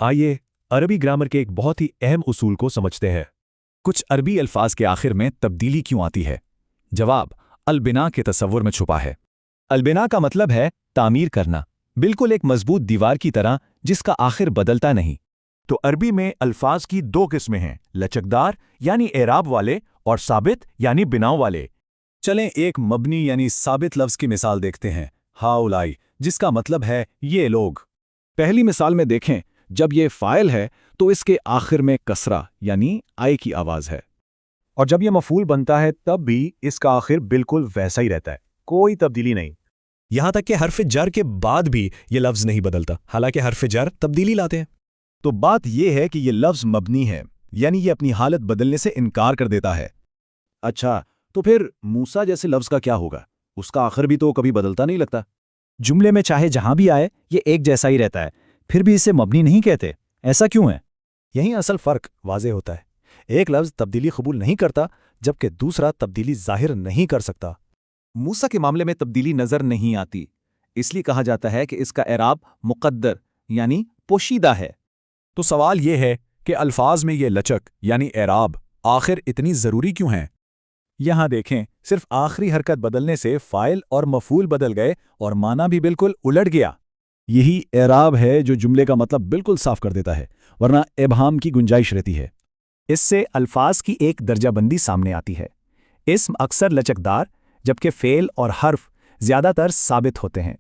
आइए अरबी ग्रामर के एक बहुत ही अहम उसूल को समझते हैं। कुछ अरबी अल्फाज के आखिर में तब्दीली क्यों आती है? जवाब अलबिना के तसव्वुर में छुपा है। अलबिना का मतलब है तामीर करना, बिल्कुल एक मजबूत दीवार की तरह जिसका आखिर बदलता नहीं। तो अरबी में अल्फाज की दो किस्में हैं, लचकदार यानी एराब वाले और साबित यानी बिनाव वाले। चलें एक मबनी यानी साबित लफ्ज़ की मिसाल देखते हैं, हाउलाई, जिसका मतलब है ये लोग। पहली मिसाल में देखें, जब ये फ़ाइल है तो इसके आखिर में कसरा यानी आई की आवाज़ है, और जब यह मफूल बनता है तब भी इसका आखिर बिल्कुल वैसा ही रहता है, कोई तब्दीली नहीं। यहां तक कि हर्फ जर के बाद भी ये लफ्ज़ नहीं बदलता, हालांकि हर्फ जर तब्दीली लाते हैं। तो बात यह है कि ये लफ्ज़ मबनी है, यानी ये अपनी हालत बदलने से इनकार कर देता है। अच्छा, तो फिर मूसा जैसे लफ्ज़ का क्या होगा? उसका आखिर भी तो कभी बदलता नहीं लगता। जुमले में चाहे जहां भी आए ये एक जैसा ही रहता है, फिर भी इसे मबनी नहीं कहते। ऐसा क्यों है? यही असल फ़र्क वाज़े होता है। एक लफ्ज़ तब्दीली कबूल नहीं करता, जबकि दूसरा तब्दीली ज़ाहिर नहीं कर सकता। मूसा के मामले में तब्दीली नज़र नहीं आती, इसलिए कहा जाता है कि इसका एराब मुक़द्दर यानी पोशीदा है। तो सवाल यह है कि अल्फाज में ये लचक यानी एराब आखिर इतनी ज़रूरी क्यों है? यहां देखें, सिर्फ आखिरी हरकत बदलने से फ़ाइल और मफूल बदल गए और माना भी बिल्कुल उलट गया। यही एराब है जो जुमले का मतलब बिल्कुल साफ कर देता है, वरना इबहाम की गुंजाइश रहती है। इससे अल्फाज की एक दर्जाबंदी सामने आती है। इस्म अक्सर लचकदार, जबकि फ़ेल और हर्फ ज़्यादातर साबित होते हैं।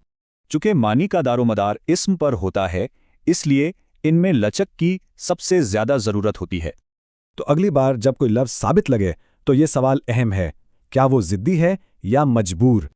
चूंकि मानी का दारोमदार इस्म पर होता है, इसलिए इनमें लचक की सबसे ज़्यादा ज़रूरत होती है। तो अगली बार जब कोई लफ्ज़ साबित लगे तो ये सवाल अहम है, क्या वो ज़िद्दी है या मजबूर?